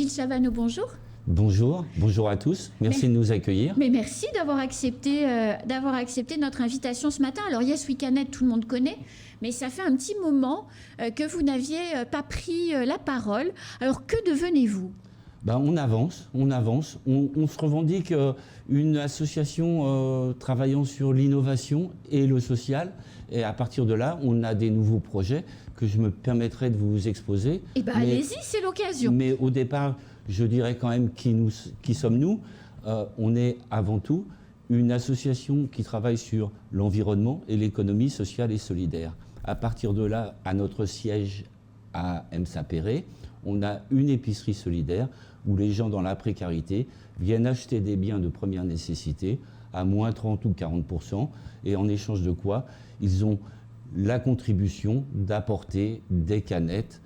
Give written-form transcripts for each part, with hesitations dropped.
Gilles Chavanneau, bonjour. Bonjour, bonjour à tous. Merci de nous accueillir. Mais merci d'avoir accepté notre invitation ce matin. Alors Yes We Can Aid, tout le monde connaît, mais ça fait un petit moment que vous n'aviez pas pris la parole. Alors que devenez-vous ? On avance. On se revendique une association travaillant sur l'innovation et le social. Et à partir de là, on a des nouveaux projets que je me permettrai de vous exposer. Eh bien, allez-y, c'est l'occasion. Mais au départ, je dirais quand même qui sommes-nous. On est avant tout une association qui travaille sur l'environnement et l'économie sociale et solidaire. À partir de là, à notre siège à EMSA-Perret, on a une épicerie solidaire où les gens dans la précarité viennent acheter des biens de première nécessité à moins 30 ou 40%, et en échange de quoi ils ont la contribution d'apporter des canettes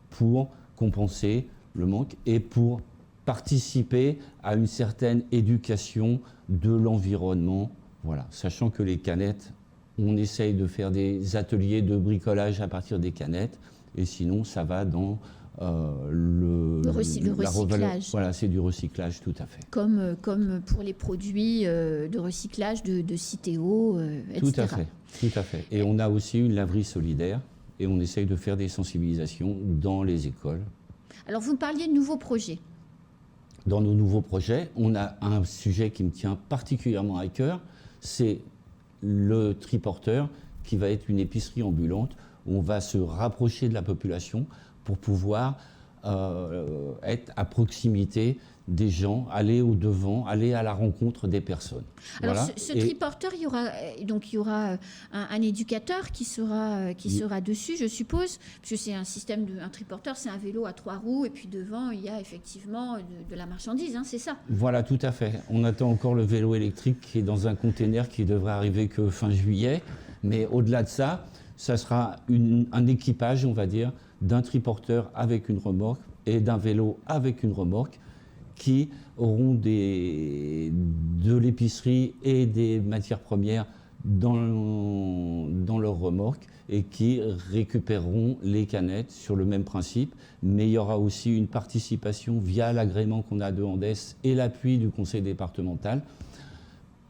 pour compenser le manque et pour participer à une certaine éducation de l'environnement. Voilà. Sachant que les canettes, on essaye de faire des ateliers de bricolage à partir des canettes, et sinon ça va dans le recyclage. Voilà, c'est du recyclage, tout à fait. Comme pour les produits de recyclage de Citeo, etc. Tout à fait. Et on a aussi une laverie solidaire, et on essaye de faire des sensibilisations dans les écoles. Alors vous parliez de nouveaux projets. Dans nos nouveaux projets, on a un sujet qui me tient particulièrement à cœur, c'est le triporteur, qui va être une épicerie ambulante où on va se rapprocher de la population pour pouvoir être à proximité des gens, aller au-devant, aller à la rencontre des personnes. Alors voilà. ce triporteur, il y aura un éducateur qui sera dessus, je suppose, parce que c'est un triporteur, c'est un vélo à 3 roues, et puis devant, il y a effectivement de la marchandise, hein, c'est ça ? Voilà, tout à fait. On attend encore le vélo électrique qui est dans un container qui devrait arriver que fin juillet, mais au-delà de ça, ça sera un équipage, on va dire, d'un triporteur avec une remorque et d'un vélo avec une remorque qui auront de l'épicerie et des matières premières dans leur remorque et qui récupéreront les canettes sur le même principe. Mais il y aura aussi une participation via l'agrément qu'on a de Andes et l'appui du conseil départemental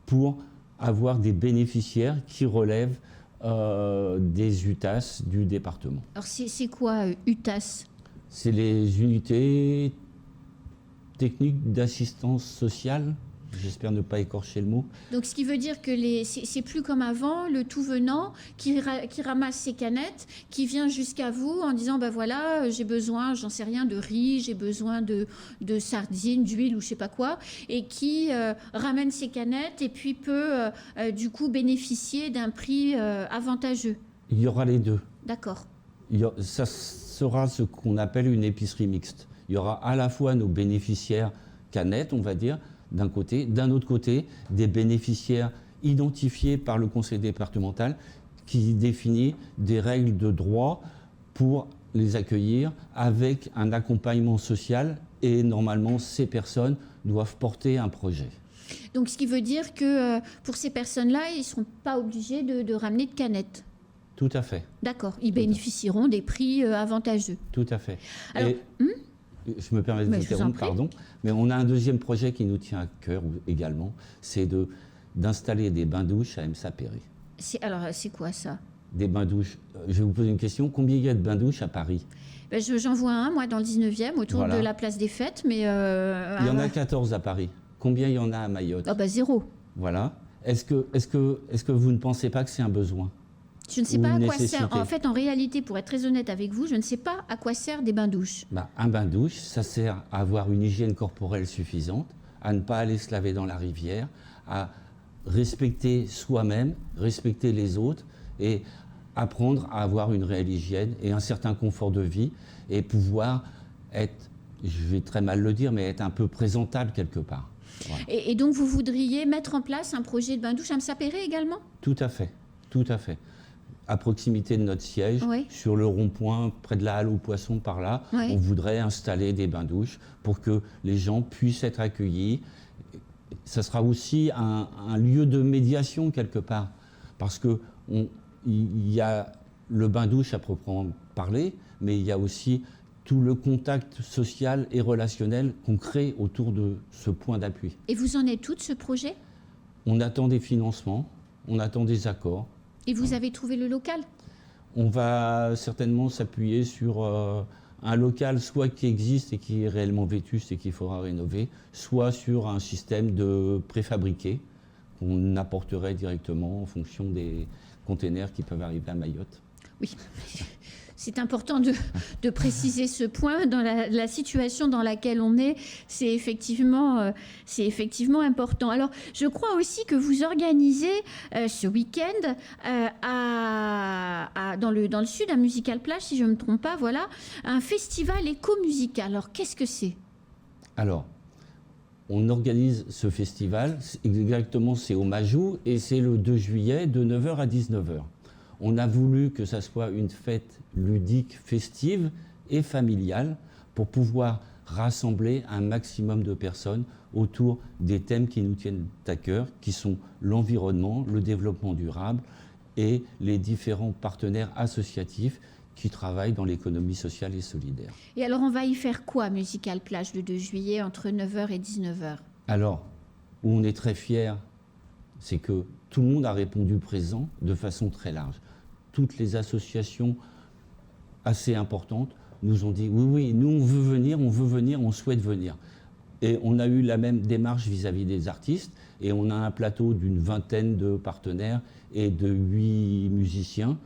pour avoir des bénéficiaires qui relèvent des UTAS du département. Alors c'est quoi UTAS ? C'est les unités techniques d'assistance sociale. J'espère ne pas écorcher le mot. Donc ce qui veut dire que c'est plus comme avant, le tout venant qui ramasse ses canettes, qui vient jusqu'à vous en disant voilà, j'ai besoin, j'en sais rien, de riz, j'ai besoin de sardines, d'huile ou je sais pas quoi, et qui ramène ses canettes et puis peut du coup bénéficier d'un prix avantageux. Il y aura les deux. D'accord. Ça sera ce qu'on appelle une épicerie mixte. Il y aura à la fois nos bénéficiaires canettes, on va dire, d'un côté. D'un autre côté, des bénéficiaires identifiés par le conseil départemental qui définit des règles de droit pour les accueillir avec un accompagnement social, et normalement, ces personnes doivent porter un projet. Donc ce qui veut dire que pour ces personnes-là, ils ne seront pas obligés de ramener de canettes. Tout à fait. D'accord, ils bénéficieront des prix avantageux. Tout à fait. Alors, je me permets de vous interrompre, pardon, mais on a un deuxième projet qui nous tient à cœur également, c'est d'installer des bains-douches à EMSA-Perret. Alors, c'est quoi ça ? Des bains-douches. Je vais vous poser une question. Combien il y a de bains-douches à Paris ? J'en vois un, moi, dans le 19e, autour de la place des Fêtes, mais... il y en a 14 à Paris. Combien il y en a à Mayotte ? 0. Voilà. Est-ce que vous ne pensez pas que c'est un besoin ? Je ne sais pas à quoi sert. En fait, en réalité, pour être très honnête avec vous, je ne sais pas à quoi sert des bains-douches. Un bain-douche, ça sert à avoir une hygiène corporelle suffisante, à ne pas aller se laver dans la rivière, à respecter soi-même, respecter les autres et apprendre à avoir une réelle hygiène et un certain confort de vie et pouvoir être, je vais très mal le dire, mais être un peu présentable quelque part. Voilà. Et donc, vous voudriez mettre en place un projet de bain-douche à EMSA-Perret également ? Tout à fait, tout à fait. À proximité de notre siège, sur le rond-point, près de la halle aux poissons, par là, on voudrait installer des bains-douches pour que les gens puissent être accueillis. Ça sera aussi un lieu de médiation quelque part, parce qu'il y a le bain-douche à proprement parler, mais il y a aussi tout le contact social et relationnel qu'on crée autour de ce point d'appui. Et vous en êtes où de ce projet? On attend des financements, on attend des accords. Et vous avez trouvé le local? On va certainement s'appuyer sur un local soit qui existe et qui est réellement vétuste et qu'il faudra rénover, soit sur un système de préfabriqué qu'on apporterait directement en fonction des containers qui peuvent arriver à Mayotte. Oui, c'est important de préciser ce point. Dans la situation dans laquelle on est, c'est effectivement important. Alors, je crois aussi que vous organisez ce week-end dans le sud, à Musical Plage, si je ne me trompe pas, voilà, un festival éco-musical. Alors, qu'est-ce que c'est? Alors, on organise ce festival, exactement, c'est au Majou, et c'est le 2 juillet de 9h à 19h. On a voulu que ça soit une fête ludique, festive et familiale pour pouvoir rassembler un maximum de personnes autour des thèmes qui nous tiennent à cœur, qui sont l'environnement, le développement durable et les différents partenaires associatifs qui travaillent dans l'économie sociale et solidaire. Et alors, on va y faire quoi, Musical Plage, le 2 juillet, entre 9h et 19h? Alors, où on est très fiers, c'est que tout le monde a répondu présent de façon très large. Toutes les associations assez importantes nous ont dit oui, nous on veut venir, on souhaite venir. Et on a eu la même démarche vis-à-vis des artistes et on a un plateau d'une vingtaine de partenaires et de 8 musiciens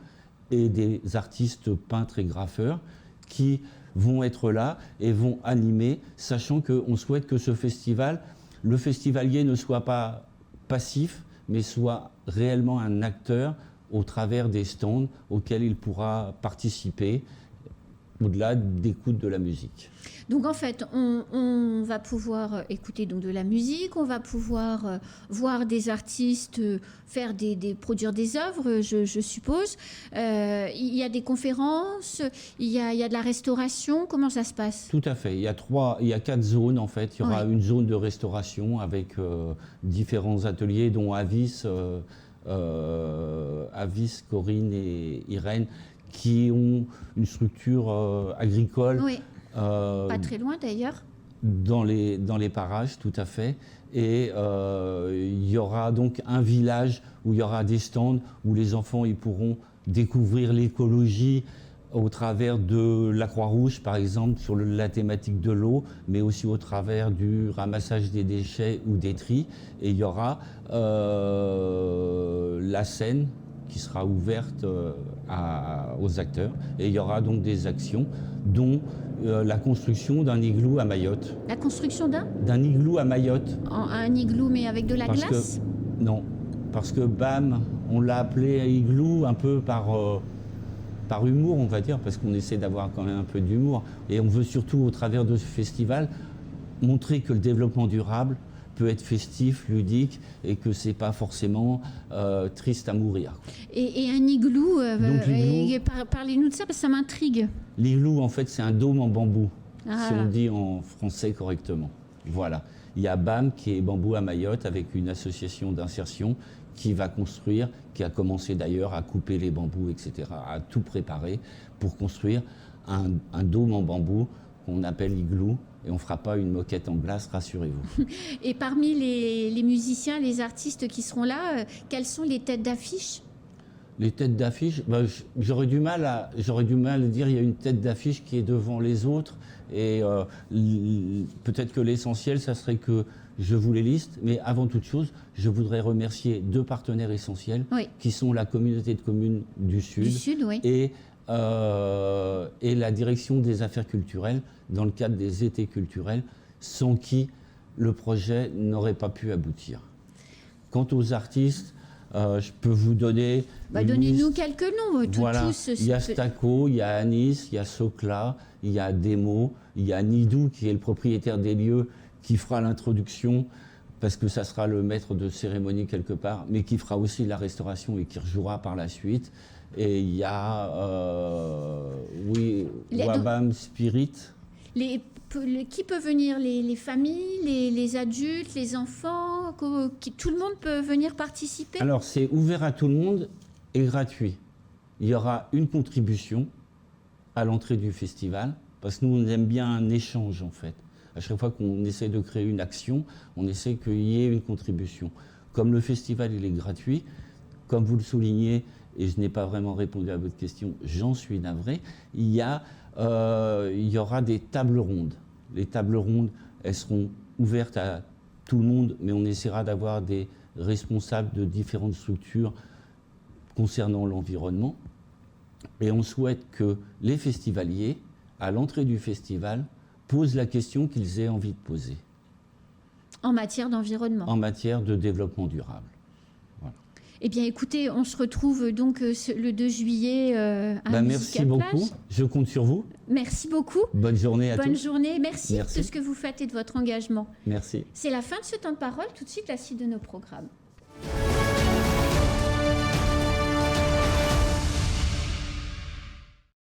et des artistes peintres et graffeurs qui vont être là et vont animer, sachant qu'on souhaite que ce festival, le festivalier ne soit pas passif, mais soit réellement un acteur au travers des stands auxquels il pourra participer, au-delà d'écoute de la musique. Donc en fait, on va pouvoir écouter donc de la musique, on va pouvoir voir des artistes produire des œuvres, je suppose. Il y a des conférences, il y a de la restauration. Comment ça se passe? Tout à fait. Il y a 4 zones en fait. Il y aura une zone de restauration avec différents ateliers, dont Avis, Corinne et Irène, qui ont une structure agricole. Oui. Pas très loin d'ailleurs. Dans les parages, tout à fait. Et il y aura donc un village où il y aura des stands où les enfants ils pourront découvrir l'écologie au travers de la Croix-Rouge, par exemple, sur la thématique de l'eau, mais aussi au travers du ramassage des déchets ou des tris. Et il y aura la scène qui sera ouverte aux acteurs. Et il y aura donc des actions, dont la construction d'un igloo à Mayotte. La construction d'un igloo à Mayotte. Un igloo, mais avec de la glace? Non, parce que BAM, on l'a appelé igloo un peu par humour, on va dire, parce qu'on essaie d'avoir quand même un peu d'humour. Et on veut surtout, au travers de ce festival, montrer que le développement durable peut être festif, ludique, et que c'est pas forcément triste à mourir. Et un igloo, parlez-nous de ça, parce que ça m'intrigue. L'igloo, en fait, c'est un dôme en bambou, si on dit en français correctement. Voilà. Il y a BAM, qui est Bambou à Mayotte, avec une association d'insertion qui va construire, qui a commencé d'ailleurs à couper les bambous, etc., à tout préparer pour construire un dôme en bambou qu'on appelle igloo. Et on ne fera pas une moquette en glace, rassurez-vous. Et parmi les musiciens, les artistes qui seront là, quelles sont les têtes d'affiche? Les têtes d'affiche, j'aurais du mal à dire il y a une tête d'affiche qui est devant les autres. Et peut-être que l'essentiel, ça serait que je vous les liste. Mais avant toute chose, je voudrais remercier 2 partenaires essentiels, qui sont la communauté de communes du Sud, oui. et la direction des affaires culturelles dans le cadre des étés culturels, sans qui le projet n'aurait pas pu aboutir. Quant aux artistes, je peux vous donner... Donnez-nous quelques noms. Voilà. Il y a Staco, il y a Anis, il y a Socla, il y a Demo, il y a Nidou qui est le propriétaire des lieux, qui fera l'introduction parce que ça sera le maître de cérémonie quelque part, mais qui fera aussi la restauration et qui rejouera par la suite. Et il y a Wabam Spirit. Qui peut venir? Les familles, les adultes, les enfants? Tout le monde peut venir participer? Alors, c'est ouvert à tout le monde et gratuit. Il y aura une contribution à l'entrée du festival Parce que nous, on aime bien un échange, en fait. À chaque fois qu'on essaie de créer une action, on essaie qu'il y ait une contribution. Comme le festival, il est gratuit, comme vous le soulignez, et je n'ai pas vraiment répondu à votre question, j'en suis navré, il y aura des tables rondes. Les tables rondes, elles seront ouvertes à tout le monde, mais on essaiera d'avoir des responsables de différentes structures concernant l'environnement. Et on souhaite que les festivaliers, à l'entrée du festival, posent la question qu'ils aient envie de poser. En matière d'environnement. En matière de développement durable. Voilà. Eh bien, écoutez, on se retrouve donc le 2 juillet à Merci beaucoup. Je compte sur vous. Merci beaucoup. Bonne journée à tous. Bonne journée. Merci de Merci. ce que vous faites et de votre engagement. Merci. C'est la fin de ce temps de parole. Tout de suite, la suite de nos programmes.